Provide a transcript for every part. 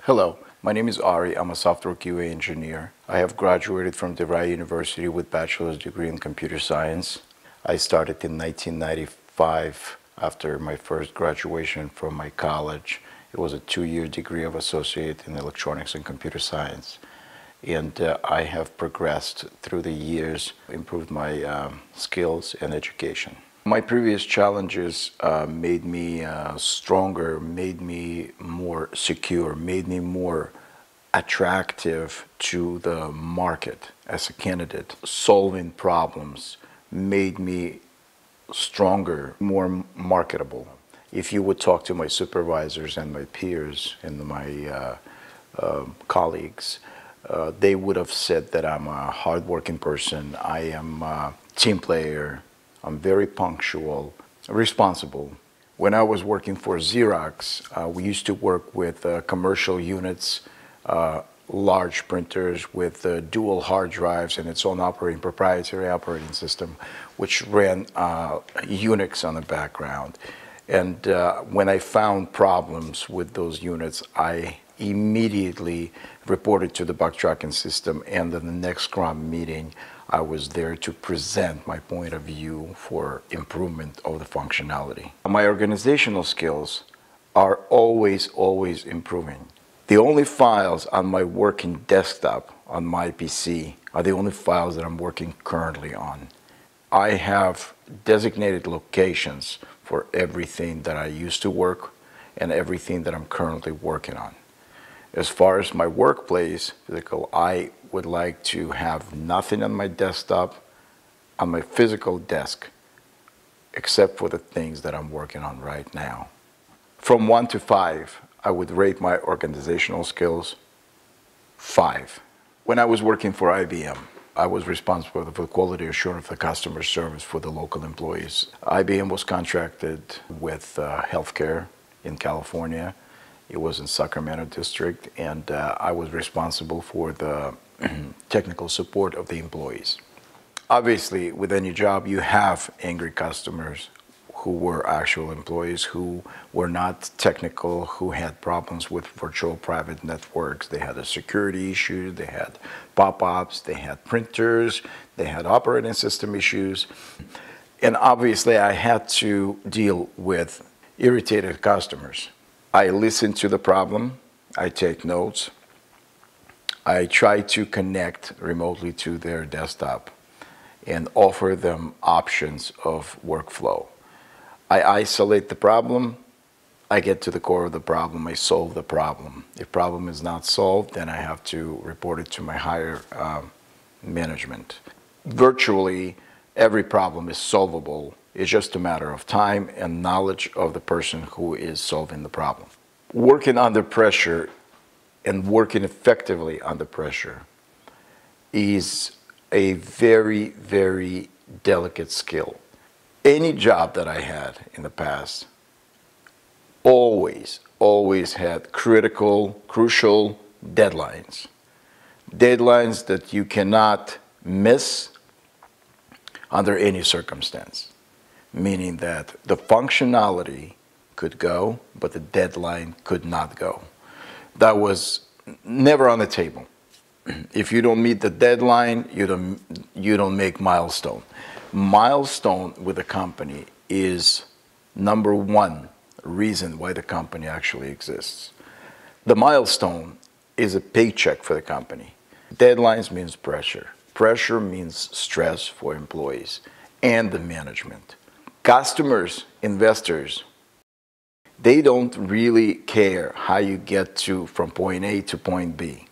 Hello, my name is Ari. I'm a software QA engineer. I have graduated from DeVry University with bachelor's degree in computer science. I started in 1995 after my first graduation from my college. It was a 2-year degree of associate in electronics and computer science. And I have progressed through the years, improved my skills and education. My previous challenges made me stronger, made me more secure, made me more attractive to the market as a candidate. Solving problems made me stronger, more marketable. If you would talk to my supervisors and my peers and my colleagues, they would have said that I'm a hardworking person. I am a team player. I'm very punctual, responsible. When I was working for Xerox, we used to work with commercial units, large printers with dual hard drives and its own proprietary operating system, which ran Unix on the background. And when I found problems with those units, I immediately reported to the bug tracking system, and in the next Scrum meeting, I was there to present my point of view for improvement of the functionality. My organizational skills are always improving. The only files on my working desktop on my PC are the only files that I'm working currently on. I have designated locations for everything that I used to work and everything that I'm currently working on. As far as my workplace, physical, I would like to have nothing on my desktop, on my physical desk, except for the things that I'm working on right now. From 1 to 5, I would rate my organizational skills 5. When I was working for IBM, I was responsible for the quality assurance of the customer service for the local employees. IBM was contracted with healthcare in California. It was in Sacramento district, and I was responsible for the technical support of the employees. Obviously, with any job, you have angry customers who were actual employees, who were not technical, who had problems with virtual private networks. They had a security issue, they had pop-ups, they had printers, they had operating system issues. And obviously, I had to deal with irritated customers. I listen to the problem, I take notes, I try to connect remotely to their desktop and offer them options of workflow. I isolate the problem, I get to the core of the problem, I solve the problem. If problem is not solved, then I have to report it to my higher management. Virtually every problem is solvable. It's just a matter of time and knowledge of the person who is solving the problem. Working under pressure and working effectively under pressure is a very delicate skill. Any job that I had in the past always had crucial deadlines. Deadlines that you cannot miss under any circumstance. Meaning that the functionality could go, but the deadline could not go. That was never on the table. If you don't meet the deadline, you don't make milestone. Milestone with a company is number one reason why the company actually exists. The milestone is a paycheck for the company. Deadlines means pressure. Pressure means stress for employees and the management. Customers, investors, they don't really care how you get from point A to point B.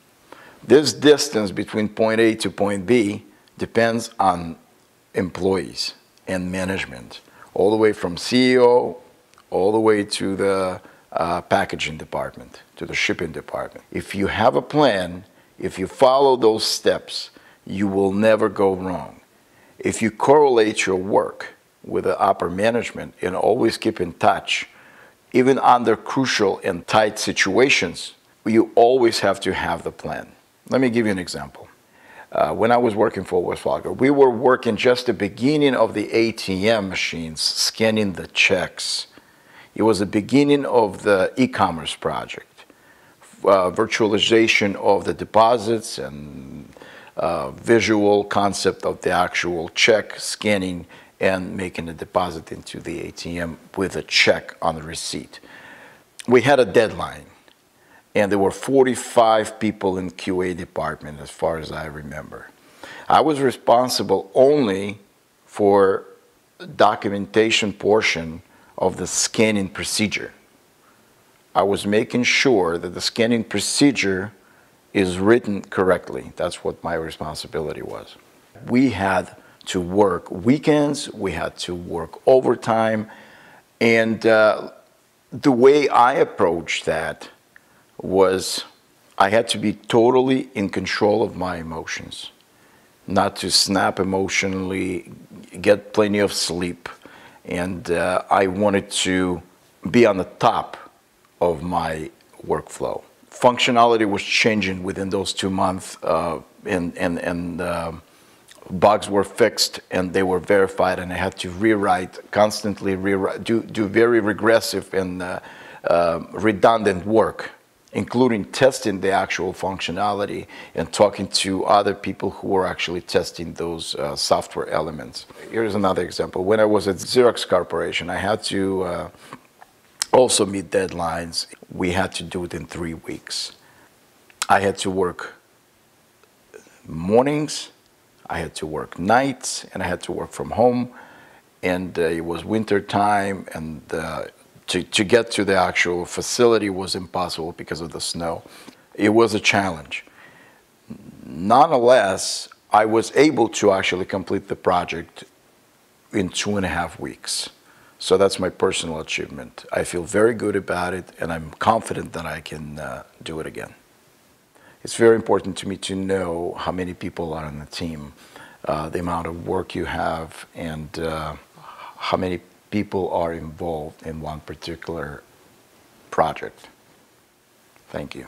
This distance between point A to point B depends on employees and management, all the way from CEO, all the way to the packaging department, to the shipping department. If you have a plan, if you follow those steps, you will never go wrong. If you correlate your work with the upper management and always keep in touch, even under crucial and tight situations, you always have to have the plan. Let me give you an example. When I was working for Wells Fargo, we were working just the beginning of the ATM machines, scanning the checks. It was the beginning of the e-commerce project. virtualization of the deposits and visual concept of the actual check, scanning and making a deposit into the ATM with a check on the receipt. We had a deadline, and there were 45 people in QA department as far as I remember. I was responsible only for documentation portion of the scanning procedure. I was making sure that the scanning procedure is written correctly. That's what my responsibility was. We had to work weekends, we had to work overtime, and the way I approached that was I had to be totally in control of my emotions, not to snap emotionally, get plenty of sleep, and I wanted to be on the top of my workflow. Functionality was changing within those 2 months, and bugs were fixed and they were verified, and I had to constantly rewrite, do very regressive and redundant work, including testing the actual functionality and talking to other people who were actually testing those software elements. Here's another example. When I was at Xerox Corporation, I had to also meet deadlines. We had to do it in 3 weeks. I had to work mornings, I had to work nights, and I had to work from home. And it was winter time, and to get to the actual facility was impossible because of the snow. It was a challenge. Nonetheless, I was able to actually complete the project in 2.5 weeks. So that's my personal achievement. I feel very good about it, and I'm confident that I can do it again. It's very important to me to know how many people are on the team, the amount of work you have, and how many people are involved in one particular project. Thank you.